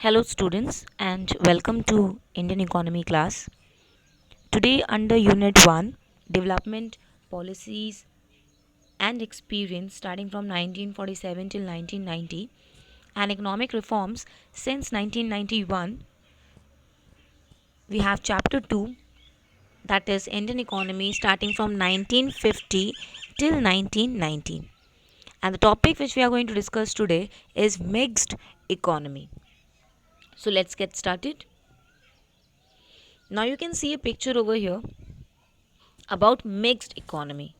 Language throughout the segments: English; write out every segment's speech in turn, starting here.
Hello students and welcome to Indian Economy class. Today under Unit 1 Development Policies and Experience starting from 1947 till 1990 and Economic Reforms since 1991, we have chapter 2, that is Indian Economy starting from 1950 till 1990, and the topic which we are going to discuss today is mixed economy. So let's get started. Now you can see a picture over here about mixed economy.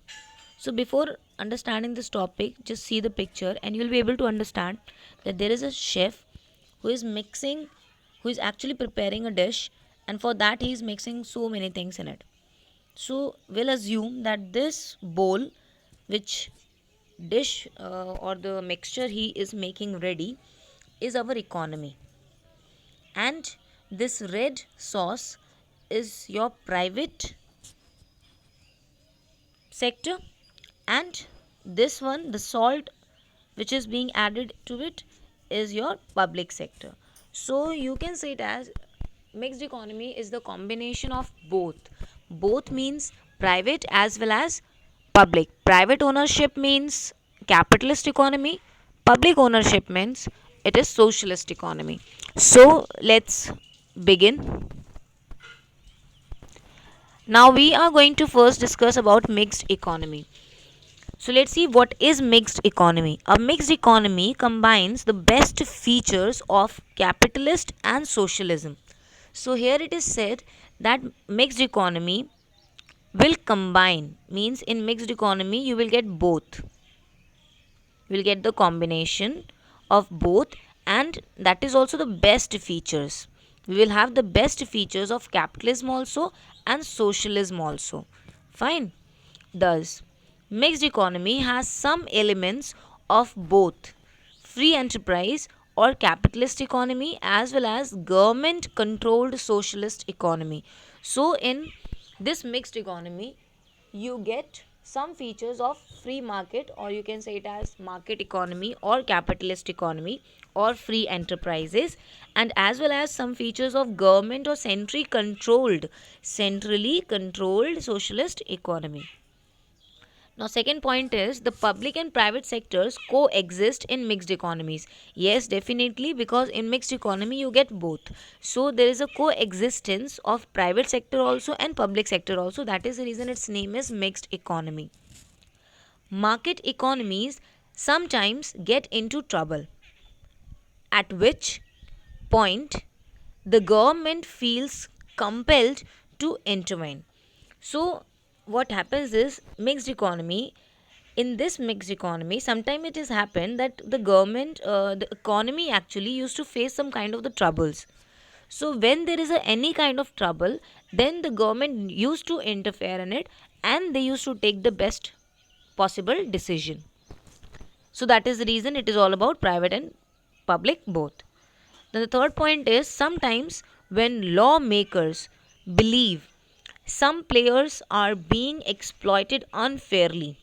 So before understanding this topic, just see the picture and you'll be able to understand that there is a chef who is mixing, who is actually preparing a dish, and for that he is mixing so many things in it. So we'll assume that this bowl, which dish or the mixture he is making ready, is our economy, and this red sauce is your private sector, and this one, the salt which is being added to it, is your public sector. So you can say it as mixed economy is the combination of both means private as well as public. Private ownership means capitalist economy, public ownership means it is socialist economy. So let's begin. Now we are going to first discuss about mixed economy. So let's see what is mixed economy. A mixed economy combines the best features of capitalist and socialism. So here it is said that mixed economy will combine, means in mixed economy you will get both. You will get the combination of both, and that is also the best features. We will have the best features of capitalism also and socialism also. Fine. Thus, mixed economy has some elements of both free enterprise or capitalist economy as well as government controlled socialist economy. So, in this mixed economy, you get some features of free market, or you can say it as market economy or capitalist economy or free enterprises, and as well as some features of government or centrally controlled socialist economy. Now, second point is the public and private sectors coexist in mixed economies. Yes, definitely, because in mixed economy you get both. So there is a coexistence of private sector also and public sector also. That is the reason its name is mixed economy. Market economies sometimes get into trouble, at which point the government feels compelled to intervene. So what happens is mixed economy. In this mixed economy, sometimes it has happened that the government, the economy actually used to face some kind of the troubles. So when there is any kind of trouble, then the government used to interfere in it, and they used to take the best possible decision. So that is the reason it is all about private and public both. Then the third point is sometimes when lawmakers believe some players are being exploited unfairly,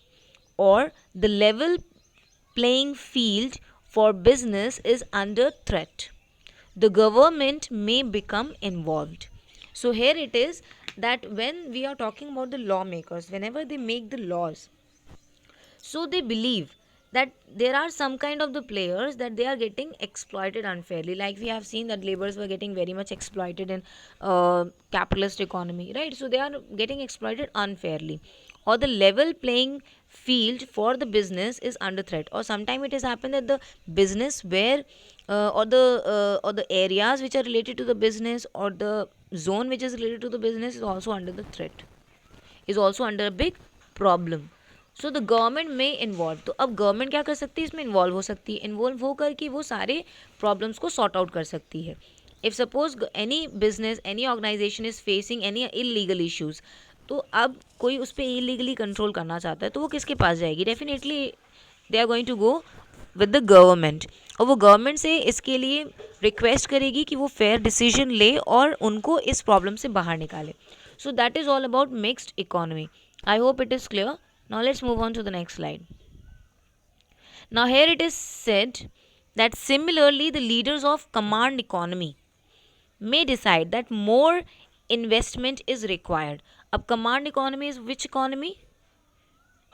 or the level playing field for business is under threat, the government may become involved. So here it is that when we are talking about the lawmakers, whenever they make the laws, so they believe that there are some kind of the players that they are getting exploited unfairly, like we have seen that laborers were getting very much exploited in capitalist economy, right? So they are getting exploited unfairly, or the level playing field for the business is under threat, or sometimes it has happened that the business where or the areas which are related to the business, or the zone which is related to the business, is also under the threat, is also under a big problem. So the government में involve, तो अब government क्या कर सकती है, इसमें involve हो सकती है, इन्वॉल्व होकर के वो सारे प्रॉब्लम्स को सॉर्ट आउट कर सकती है. If suppose any business, any organisation is facing any illegal issues, तो अब कोई उस पर इलीगली कंट्रोल करना चाहता है, तो वो किसके पास जाएगी? Definitely they are going to go with the government, और वो गवर्नमेंट से इसके लिए रिक्वेस्ट करेगी कि वो फेयर डिसीजन ले और उनको इस प्रॉब्लम से बाहर निकाले. So that is all about mixed economy. I hope it is clear. Now let's move on to the next slide. Now here it is said that similarly the leaders of command economy may decide that more investment is required. अब command economy is which economy?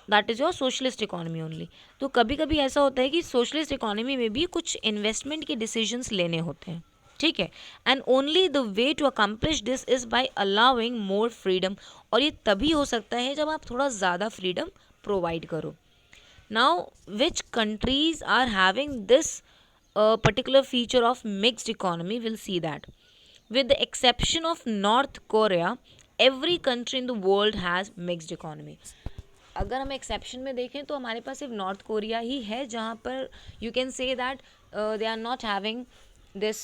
That is your socialist economy only. तो कभी कभी ऐसा होता है कि socialist economy में भी कुछ इन्वेस्टमेंट के डिसीजंस लेने होते हैं. ठीक है. And only the way to accomplish this is by allowing more freedom. और ये तभी हो सकता है जब आप थोड़ा ज़्यादा फ्रीडम प्रोवाइड करो. Now which countries are having this particular feature of mixed economy, we'll see that. With the exception of North Korea, every country in the world has mixed economy. अगर हम एक्सेप्शन में देखें तो हमारे पास सिर्फ north Korea ही है जहाँ पर you can say that they are not having this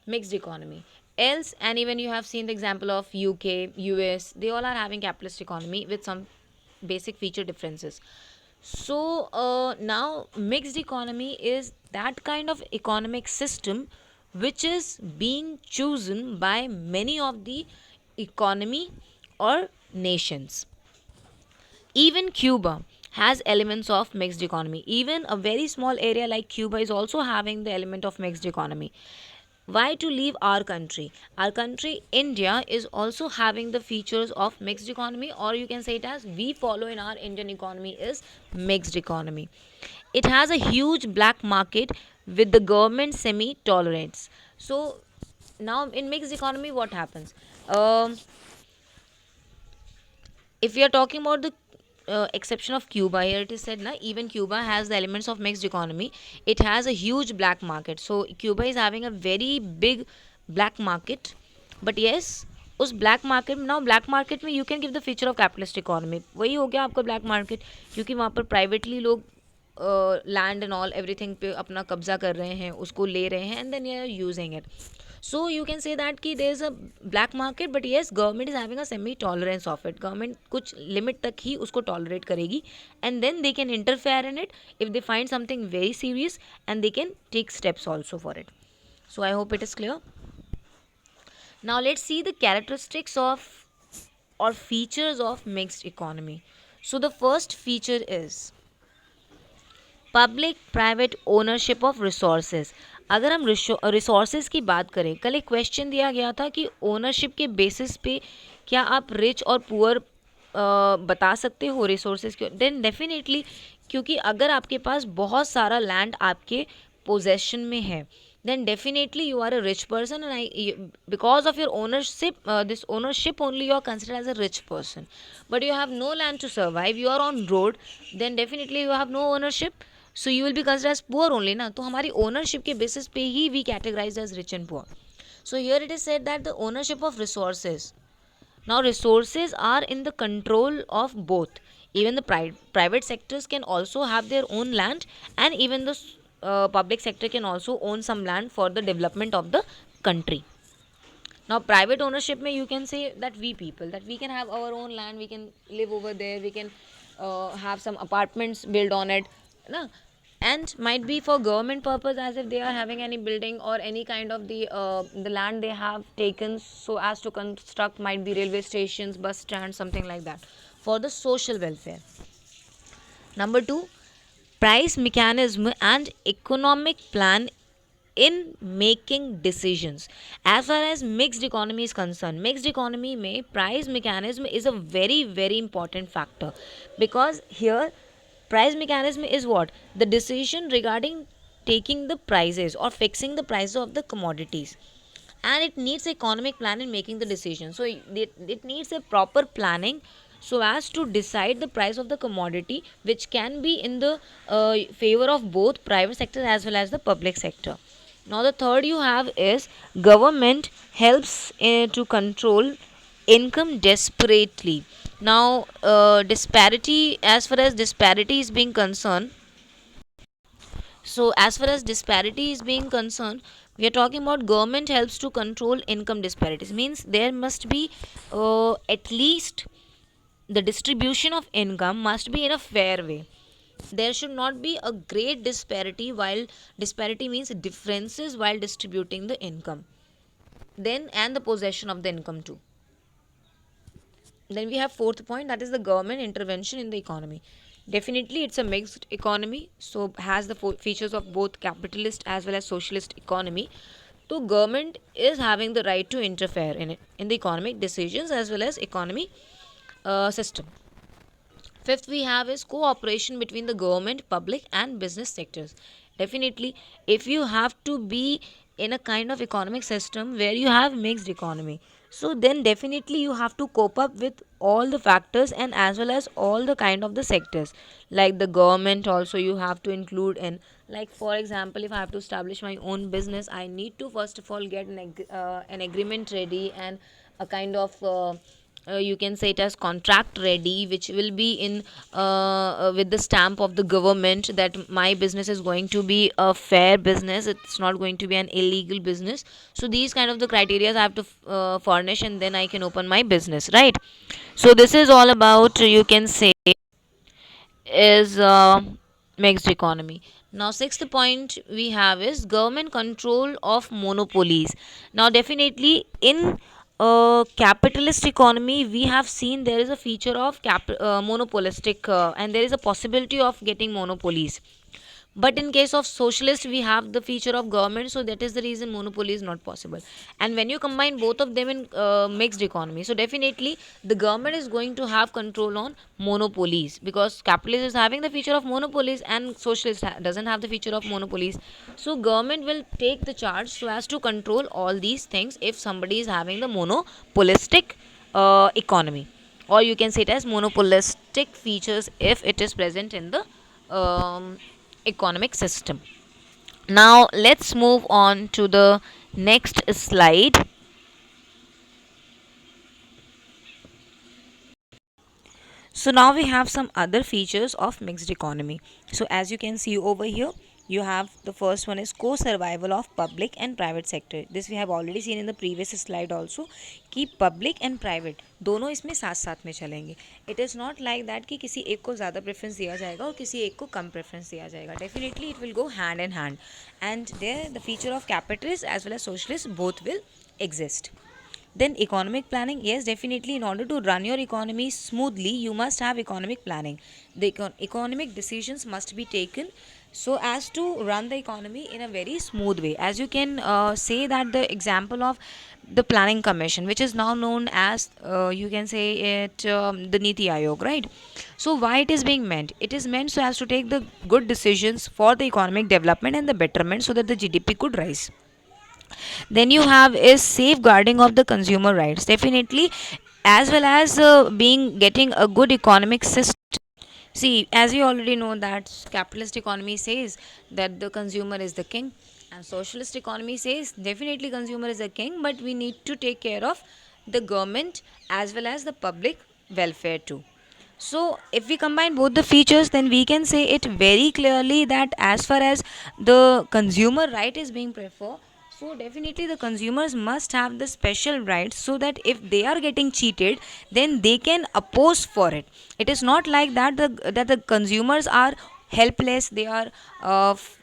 mixed economy. Else, and even you have seen the example of UK, US, they all are having capitalist economy with some basic feature differences. So now mixed economy is that kind of economic system which is being chosen by many of the economy or nations. Even Cuba has elements of mixed economy. Even a very small area like Cuba is also having the element of mixed economy. Why to leave our country? Our country, India, is also having the features of mixed economy, or you can say it as we follow in our Indian economy is mixed economy. It has a huge black market with the government semi-tolerance. So now in mixed economy, what happens? If we are talking about the exception of Cuba, here it is said na even Cuba has the elements of mixed economy. It has a huge black market. So Cuba is having a very big black market. But yes, उस black market में, now black market में you can give the feature of capitalist economy. वही हो गया आपका black market, क्योंकि वहाँ पर प्राइवेटली लोग लैंड एंड ऑल एवरीथिंग पे अपना कब्जा कर रहे हैं, उसको ले रहे हैं, and then you are using it. So you can say that कि there is a black market, but yes, government is having a semi tolerance of it. Government कुछ limit तक ही उसको tolerate करेगी, and then they can interfere in it if they find something very serious, and they can take steps also for it. So I hope it is clear. Now let's see the characteristics of or features of mixed economy. So the first feature is public private ownership of resources. अगर हम resources की बात करें, कल एक question दिया गया था कि ओनरशिप के बेसिस पे क्या आप रिच और पुअर बता सकते हो रिसोर्सेज के. देन डेफिनेटली, क्योंकि अगर आपके पास बहुत सारा लैंड आपके पोजेशन में है, then definitely you are a rich person, and because of your ownership, this ownership only you are considered as a rich person. But you have no land to survive, you are on road, then definitely you have no ownership, so you will be considered as poor only ना. तो हमारी ownership के basis पे ही we categorize as rich and poor. So here it is said that the ownership of resources. Now resources are in the control of both. Even the private sectors can also have their own land, and even the public sector can also own some land for the development of the country. Now private ownership may you can say that we people, that we can have our own land, we can live over there, we can have some apartments built on it na? And might be for government purpose, as if they are having any building or any kind of the land they have taken so as to construct, might be railway stations, bus stands, something like that, for the social welfare. Number 2, price mechanism and economic plan in making decisions. As far as mixed economy is concerned, mixed economy में price mechanism is a very very important factor, because here price mechanism is what? The decision regarding taking the prices or fixing the prices of the commodities, and it needs economic plan in making the decision. So it needs a proper planning so as to decide the price of the commodity, which can be in the favor of both private sector as well as the public sector. Now the third you have is government helps to control income desperately. Now disparity, as far as disparity is being concerned, so as far as disparity is being concerned, we are talking about government helps to control income disparities. Means there must be at least the distribution of income must be in a fair way. There should not be a great disparity, while disparity means differences while distributing the income. Then and the possession of the income too. Then we have fourth point, that is the government intervention in the economy. Definitely, it's a mixed economy, so has the features of both capitalist as well as socialist economy. So, government is having the right to interfere in it, in the economic decisions as well as economy system. Fifth, we have is cooperation between the government, public, and business sectors. Definitely, if you have to be in a kind of economic system where you have mixed economy, so then definitely you have to cope up with all the factors and as well as all the kind of the sectors, like the government also you have to include in. Like for example, if I have to establish my own business, I need to first of all get an agreement ready and a kind of you can say it as contract ready, which will be in with the stamp of the government that my business is going to be a fair business, it's not going to be an illegal business. So these kind of the criteria I have to furnish, and then I can open my business, right? So this is all about, you can say, is mixed economy. Now sixth point we have is government control of monopolies. Now definitely in a capitalist economy we have seen there is a feature of monopolistic, and there is a possibility of getting monopolies. But in case of socialist we have the feature of government, so that is the reason monopoly is not possible. And when you combine both of them in mixed economy, so definitely the government is going to have control on monopolies, because capitalist is having the feature of monopolies and socialist doesn't have the feature of monopolies. So government will take the charge so as to control all these things if somebody is having the monopolistic economy, or you can say it as monopolistic features if it is present in the economic system. Now let's move on to the next slide. So now we have some other features of mixed economy. So as you can see over here, you have the first one is co-survival of public and private sector. This we have already seen in the previous slide also, कि public and private दोनों इसमें साथ साथ में चलेंगे. It is not like that कि किसी एक को ज़्यादा preference दिया जाएगा और किसी एक को कम preference दिया जाएगा. Definitely it will go hand in hand, and there the feature of capitalist as well as socialist both will exist. Then economic planning, yes, definitely in order to run your economy smoothly you must have economic planning. The economic decisions must be taken so as to run the economy in a very smooth way. As you can say that the example of the planning commission, which is now known as you can say it the Niti Aayog, right? So why it is being meant, it is meant so as to take the good decisions for the economic development and the betterment so that the GDP could rise. Then you have is safeguarding of the consumer rights, definitely, as well as being getting a good economic system. See, as we already know that capitalist economy says that the consumer is the king, and socialist economy says definitely consumer is the king, but we need to take care of the government as well as the public welfare too. So if we combine both the features, then we can say it very clearly that as far as the consumer right is being preferred, so definitely the consumers must have the special rights so that if they are getting cheated, then they can oppose for it. It is not like that the consumers are helpless, they are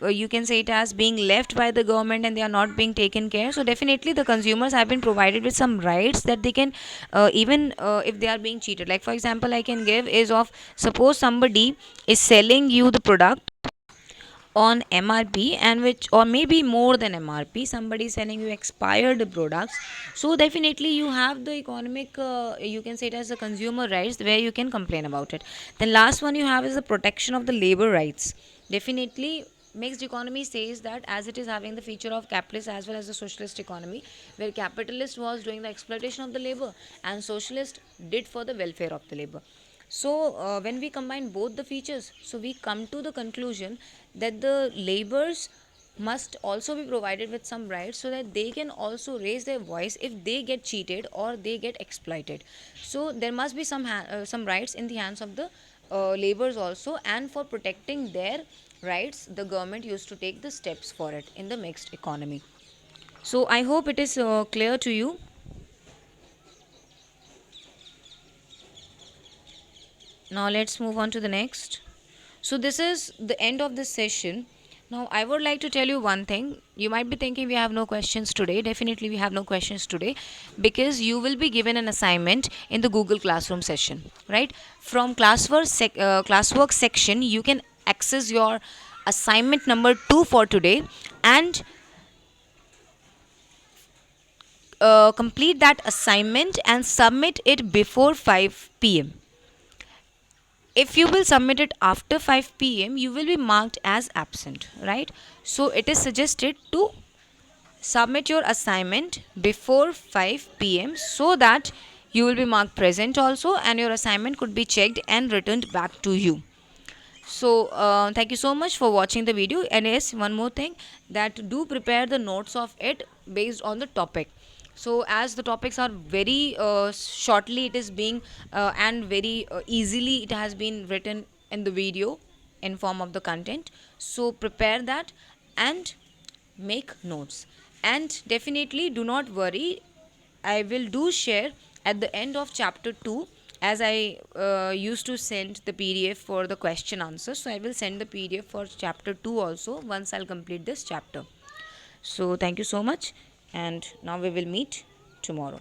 you can say it as being left by the government and they are not being taken care. So definitely the consumers have been provided with some rights that they can even if they are being cheated. Like for example I can give is of, suppose somebody is selling you the product on MRP, and which, or maybe more than MRP, somebody is selling you expired products, so definitely you have the economic you can say it as the consumer rights where you can complain about it. Then last one you have is the protection of the labor rights. Definitely mixed economy says that as it is having the feature of capitalist as well as the socialist economy, where capitalist was doing the exploitation of the labor and socialist did for the welfare of the labor. So when we combine both the features, so we come to the conclusion that the laborers must also be provided with some rights so that they can also raise their voice if they get cheated or they get exploited. So there must be some rights in the hands of the laborers also, and for protecting their rights the government used to take the steps for it in the mixed economy. So I hope it is clear to you. Now let's move on to the next. So this is the end of this session. Now, I would like to tell you one thing. You might be thinking we have no questions today. Definitely, we have no questions today because you will be given an assignment in the Google Classroom session, right? From classwork section, you can access your assignment number 2 for today and complete that assignment and submit it before 5 p.m. If you will submit it after 5 p.m., you will be marked as absent, right? So it is suggested to submit your assignment before 5 p.m. so that you will be marked present also, and your assignment could be checked and returned back to you. So thank you so much for watching the video. And yes, one more thing, that do prepare the notes of it based on the topic. So as the topics are very shortly it is being and very easily it has been written in the video in form of the content, so prepare that and make notes. And definitely do not worry, I will do share at the end of chapter 2, as I used to send the PDF for the question answer. So I will send the PDF for chapter 2 also once I'll complete this chapter. So thank you so much, and now we will meet tomorrow.